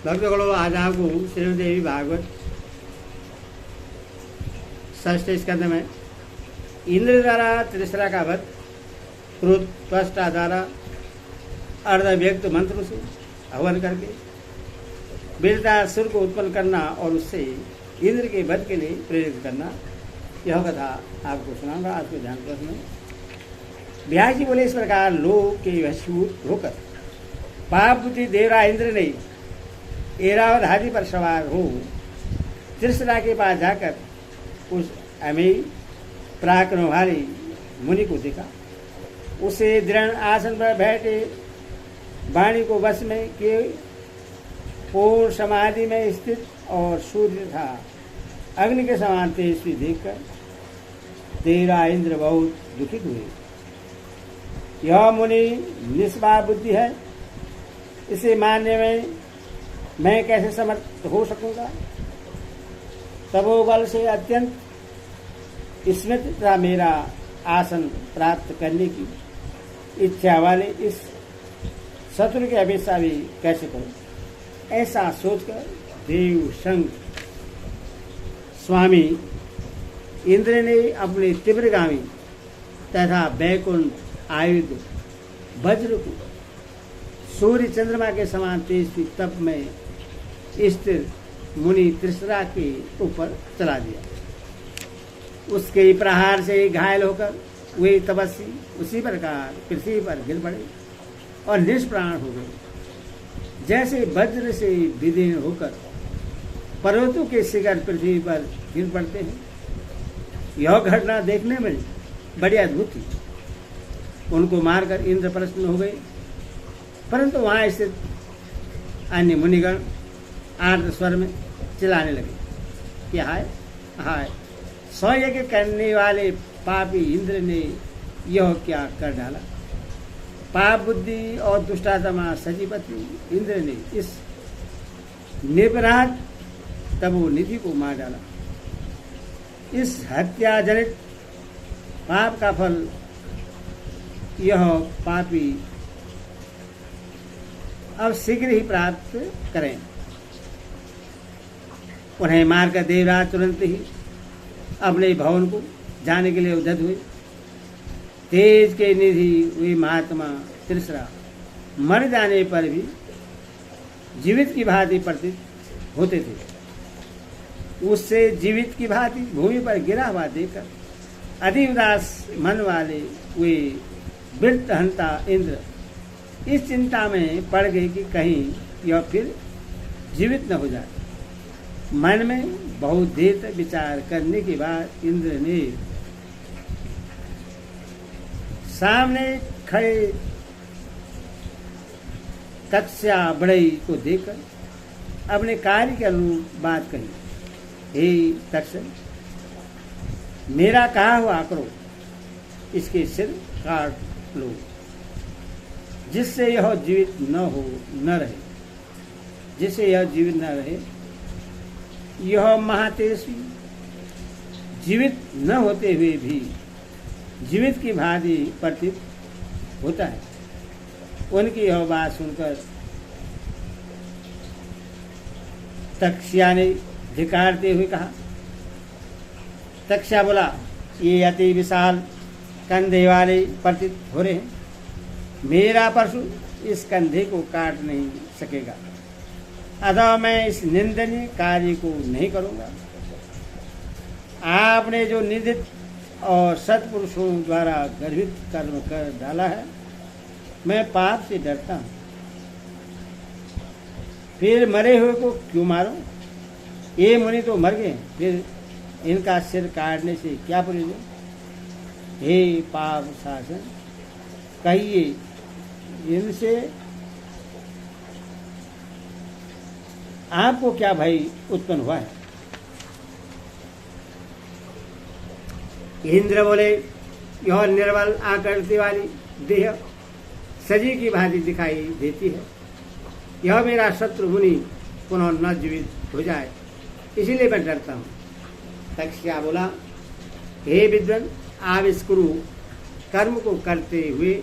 भक्तगणों, आज आपको श्रीमद्देवी भागवत षष्ठ स्कंद में इंद्र द्वारा त्रिशरा का वध, क्रोध त्वष्टा द्वारा अर्धव्यक्त मंत्र से हवन करके वीरतासुर को उत्पन्न करना और उससे इंद्र के वध के लिए प्रेरित करना, यह कथा आपको सुनाऊंगा। आज के ध्यान प्रश्न व्यास जी बोले, इस प्रकार लोक के वशीभूत होकर पाप बुद्धि देवरा इंद्र ने ऐरावत हाथी पर सवार हो त्रिशरा के पास जाकर उस अमेय पराक्रमशाली मुनि को देखा। उसे दृढ़ आसन पर बैठे वाणी को वश में किए पूर्ण समाधि में स्थित और सूर्य था अग्नि के समान तेजस्वी देखकर तेरा इंद्र बहुत दुखित हुए। यह मुनि निष्पाप बुद्धि है, इसे मानने में मैं कैसे समर्थ हो सकूंगा। तपोबल से अत्यंत स्मृत तथा मेरा आसन प्राप्त करने की इच्छा वाले इस शत्रु की अपेक्षा भी कैसे करूं। ऐसा सोचकर देव संग स्वामी इंद्र ने अपने तीव्रगामी तथा वैकुंठ आयुध वज्र को सूर्य चंद्रमा के समान तेजस्वी तप में स्थिर मुनि त्रिशरा के ऊपर चला दिया। उसके प्रहार से घायल होकर वे तपस्वी उसी प्रकार पृथ्वी पर गिर पड़े और निष्प्राण हो गए, जैसे वज्र से विदीर्ण होकर पर्वतों के शिखर पृथ्वी पर गिर पड़ते हैं। यह घटना देखने में बड़ी अद्भुत थी। उनको मारकर इंद्र प्रसन्न हो गए, परंतु वहां स्थित अन्य मुनिगण आर्द्र स्वर में चिल्लाने लगे कि हाय हाय, स्वयज्ञ करने वाले पापी इंद्र ने यह क्या कर डाला। पाप बुद्धि और दुष्टात्मा सजीपति इंद्र ने इस निरपराध तपोनिधि को मार डाला। इस हत्या जनित पाप का फल यह पापी अब शीघ्र ही प्राप्त करें। उन्हें मारकर देवराज तुरंत ही अपने भवन को जाने के लिए उद्यत हुए। तेज के निधि वे महात्मा त्रिशरा मर जाने पर भी जीवित की भांति प्रतीत होते थे। उससे जीवित की भांति भूमि पर गिरा हुआ देखकर अति उदास मन वाले वे वृत्तहंता इंद्र इस चिंता में पड़ गए कि कहीं यह फिर जीवित न हो जाए। मन में बहुत देर तक विचार करने के बाद इंद्र ने सामने खड़े तक्षया बढ़ई को देखकर अपने कार्य के अनुरूप बात कही। हे तक्ष, मेरा कहा हुआ करो, इसके सिर काट लो, जिससे यह जीवित न रहे, जिससे यह जीवित न रहे। यह महातेजस्वी जीवित न होते हुए भी जीवित की भांति प्रतीत होता है। उनकी यह बात सुनकर तक्षया ने धिक्कारते हुए कहा। तक्षया बोला, ये अति विशाल कंधे वाले प्रतीत हो रहे हैं, मेरा परशु इस कंधे को काट नहीं सकेगा, अतः मैं इस निंदनीय कार्य को नहीं करूंगा। आपने जो निंदित और सत्पुरुषों द्वारा गर्भित कर्म कर डाला है, मैं पाप से डरता हूं। फिर मरे हुए को क्यों मारूं? ये मुनि तो मर गए, फिर इनका सिर काटने से क्या प्रयोजन? हे पाप शासन, कहिए इनसे आपको क्या भय उत्पन्न हुआ है? इंद्र बोले, यह निर्बल आकृति वाली देह सजी की भांति दिखाई देती है। यह मेरा शत्रु मुनि पुनः न जीवित हो जाए, इसीलिए मैं डरता हूँ। तक्षया बोला, हे विद्वान, आप इस कुरु कर्म को करते हुए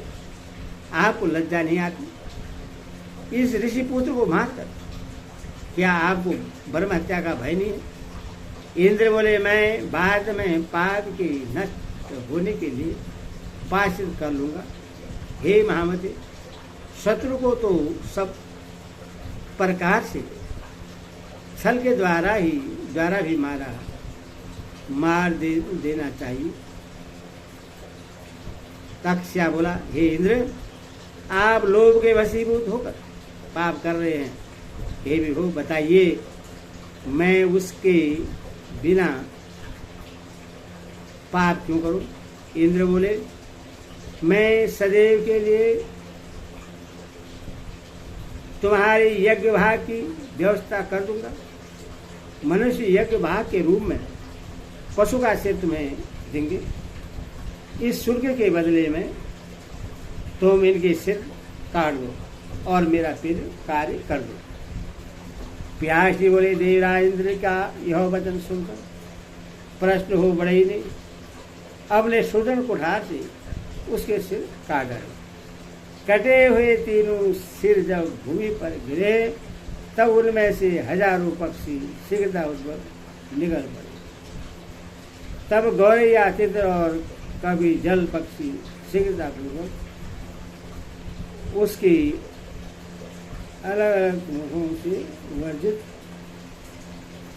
आपको लज्जा नहीं आती? इस ऋषि पुत्र को मारकर क्या आपको ब्रह्म हत्या का भय नहीं है? इंद्र बोले, मैं बाद में पाप के नष्ट होने के लिए पाश्चित कर लूंगा। हे महामते, शत्रु को तो सब प्रकार से छल के द्वारा भी मार देना चाहिए। तक्षया बोला, हे इंद्र, आप लोभ के वशीभूत होकर पाप कर रहे हैं। हे विभु, बताइए मैं उसके बिना पाप क्यों करूं? इंद्र बोले, मैं सदैव के लिए तुम्हारे यज्ञ भाग की व्यवस्था कर दूंगा। मनुष्य यज्ञ भाग के रूप में पशु का सिर तुम्हें देंगे। इस शुल्क के बदले में तुम इनके सिर काट दो और मेरा फिर कार्य कर दो। प्यासी बोले, देवराज इंद्र का यह वचन सुनकर प्रश्न हो बड़े ही नहीं, अपने सुदर्शन कुठार से उसके सिर काट डाले। कटे हुए तीनों सिर जब भूमि पर गिरे तब उनमें से हजारों पक्षी शीघ्रता उद्भव निकल पड़े। तब गौरैया, तितर और कभी जल पक्षी शीघ्रता पूर्वक उसकी अलग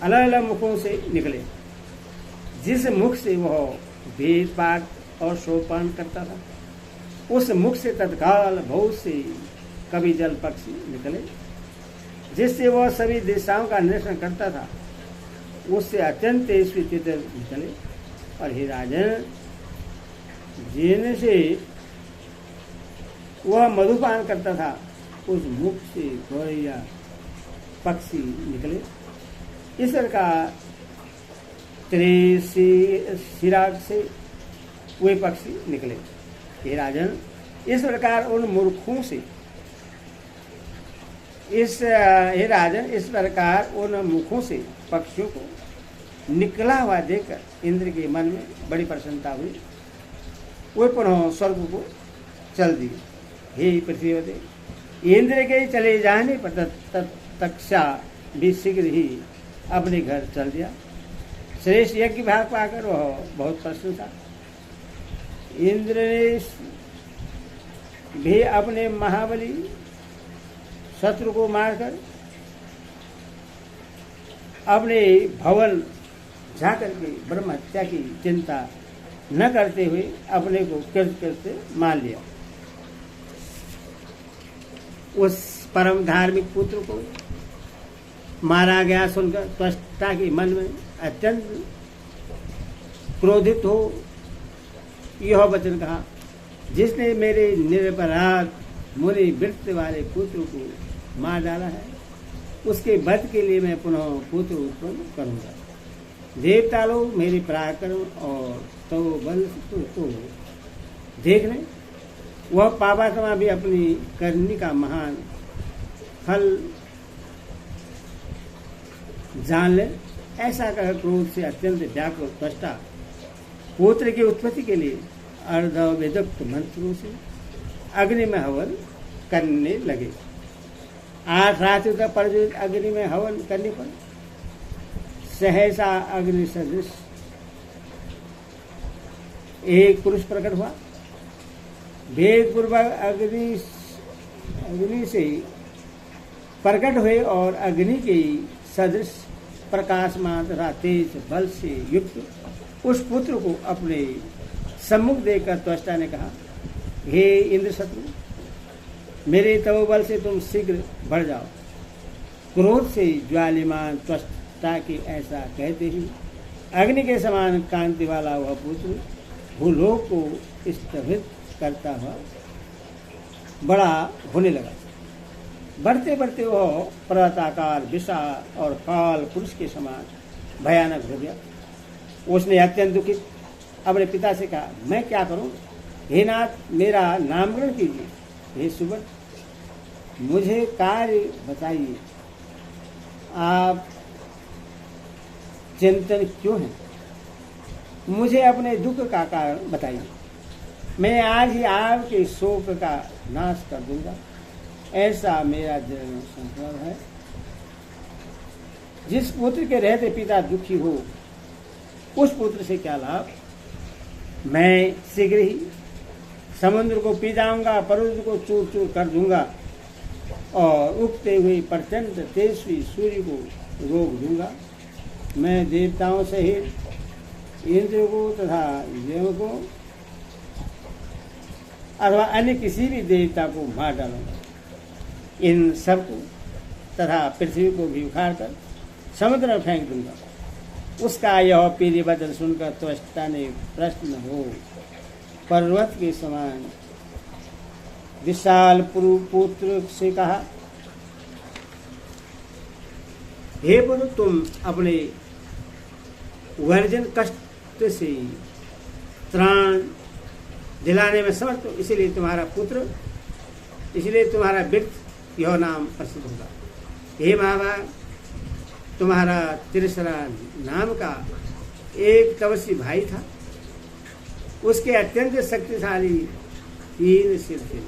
अलग मुखों से निकले। जिस मुख से वह वेद पाठ और सोपान करता था, उस मुख से तत्काल बहुत से कभी जल पक्षी निकले। जिससे वह सभी दिशाओं का निरीक्षण करता था, उससे अत्यंत तेजस्वी तितर निकले। और हे राजन, जिनसे वह मधुपान करता था, उस मुख से गौरैया पक्षी निकले। इस प्रकार त्रिशिराग से वे पक्षी निकले। हे राजन, इस प्रकार उन मूर्खों से इस प्रकार उन मुखों से पक्षियों को निकला हुआ देखकर इंद्र के मन में बड़ी प्रसन्नता हुई। वे पुनः स्वर्ग को चल दिए। हे पृथ्वीवते, इंद्र के चले जाने पर तक्षा भी शीघ्र ही अपने घर चल दिया। श्रेष्ठ यज्ञ भाग पाकर वह बहुत प्रसन्न था। इंद्र ने भी अपने महाबली शत्रु को मारकर अपने भवन जाकर के ब्रह्म हत्या की चिंता न करते हुए अपने को कृतकृत्य मान लिया। उस परम धार्मिक पुत्र को मारा गया सुनकर त्वष्टा के मन में अत्यंत क्रोधित हो यह वचन कहा, जिसने मेरे निरपराध मुनि वृत्ति वाले पुत्र को मार डाला है, उसके वध के लिए मैं पुनः पुत्र उत्पन्न करूंगा। देवता लोग मेरे पराक्रम और तो बल तो देख लें, वह पापात्मा भी अपनी करनी का महान फल जान ले। ऐसा कह क्रोध से अत्यंत व्याकुल त्वष्टा पुत्र की उत्पत्ति के लिए अर्धवेदोक्त मंत्रों से अग्नि में हवन करने लगे। 8 रात्रि तक प्रज्वलित अग्नि में हवन करने पर सहसा अग्नि सदृश एक पुरुष प्रकट हुआ। वेद पूर्वक अग्नि से प्रकट हुए और अग्नि के सदृश प्रकाशमान तथा तेज बल से युक्त उस पुत्र को अपने सम्मुख देखकर त्वष्टा ने कहा, हे इंद्र शत्रु, मेरे तपोबल से तुम शीघ्र बढ़ जाओ। क्रोध से ज्वालिमान त्वष्टा के ऐसा कहते ही अग्नि के समान कांति वाला वह पुत्र भूलोक को स्तंभित करता हुआ बड़ा होने लगा। बढ़ते बढ़ते वह पर्वताकार विशाल और काल पुरुष के समान भयानक हो गया। उसने अत्यंत दुखित अपने पिता से कहा, मैं क्या करूं? हे नाथ, मेरा नामकरण कीजिए। हे सुबह, मुझे कार्य बताइए, आप चिंतन क्यों हैं? मुझे अपने दुख का कारण बताइए। मैं आज ही आपके शोक का नाश कर दूंगा, ऐसा मेरा दृढ़ संकल्प है। जिस पुत्र के रहते पिता दुखी हो, उस पुत्र से क्या लाभ। मैं शीघ्र ही समुद्र को पी जाऊंगा, पर्वत को चूर चूर कर दूंगा और उगते हुए प्रचंड तेजस्वी सूर्य को रोक दूंगा। मैं देवताओं सहित इंद्र को तथा यम को अथवा अन्य किसी भी देवता को मार डालूंगा। इन सबको तथा पृथ्वी को भी उखाड़कर समुद्र में फेंक दूंगा। उसका यह पीली वचन सुनकर त्वष्टा ने प्रश्न हो पर्वत के समान विशाल पुत्र से कहा, हे पुत्र, तुम अपने वर्जन कष्ट से त्राण दिलाने में समर्थ हो, इसलिए तुम्हारा पुत्र, इसलिए तुम्हारा वृत्त यह नाम प्रसिद्ध होगा। हे महाभाग, तुम्हारा तिरसरा नाम का एक तपस्वी भाई था। उसके अत्यंत शक्तिशाली 3 सिर थे।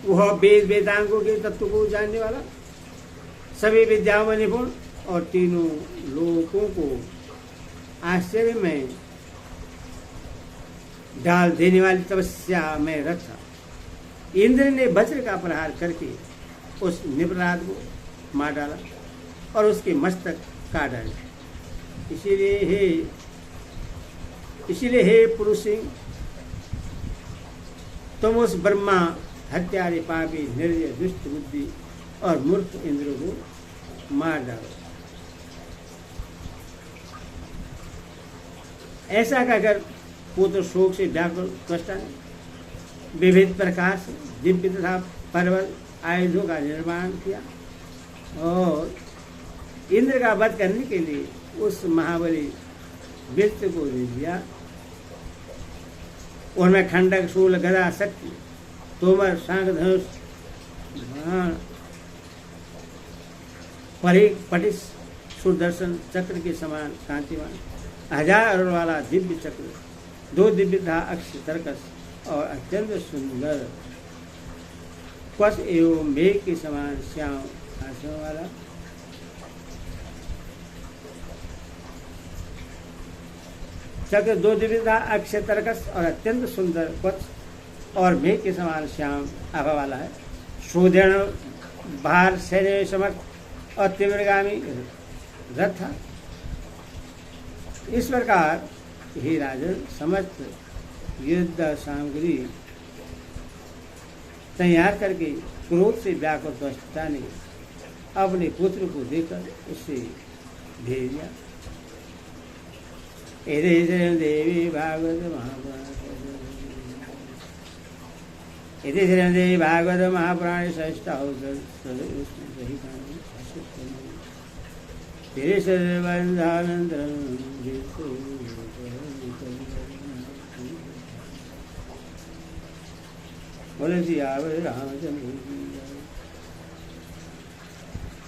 वह वेद वेदांगों के तत्व को जानने वाला, सभी विद्याओं में निपुण और तीनों लोकों को आश्चर्य में डाल देने वाली तपस्या में रत था। इंद्र ने वज्र का प्रहार करके उस निपराध को मार डाला और उसके मस्तक काट डाले। इसीलिए हे पुरुष सिंह, तुम उस ब्रह्मा हत्यारे पापी निर्दय दुष्ट बुद्धि और मूर्ख इंद्र को मार डालो। ऐसा कहकर पुत्र शोक से व्याकुल त्वष्टा ने विविध प्रकार से दिव्य तथा परवल आयुधों का निर्माण किया और इंद्र का वध करने के लिए उस महाबली वृत्त को ले लिया। उनमें खंडक, शूल, गदा, शक्ति, तोमर, शंख, धनुष, परिघ, पटिश, सुदर्शन चक्र के समान कांतिमान 1000 अरुण वाला दिव्य चक्र, 2 दिव्य तथा अक्ष तरकस और अत्यंत सुंदर कवच एवं मेघ के समान श्याम आसन वाला चक्र, 2 दिव्य तथा अक्ष तरकस और अत्यंत सुंदर कवच और मेघ के समान श्याम आभा वाला है। सुदृढ़ भार सैन्य समर्थ और तीव्रगामी रथ था। इस प्रकार हे राजन, समस्त युद्ध सामग्री तैयार करके क्रोध से व्याकुल त्वष्टा ने अपने पुत्र को देकर उससे भेज दिया। देवी भागवत महापुराण षष्ठ बोले सियावर रामचंद्र।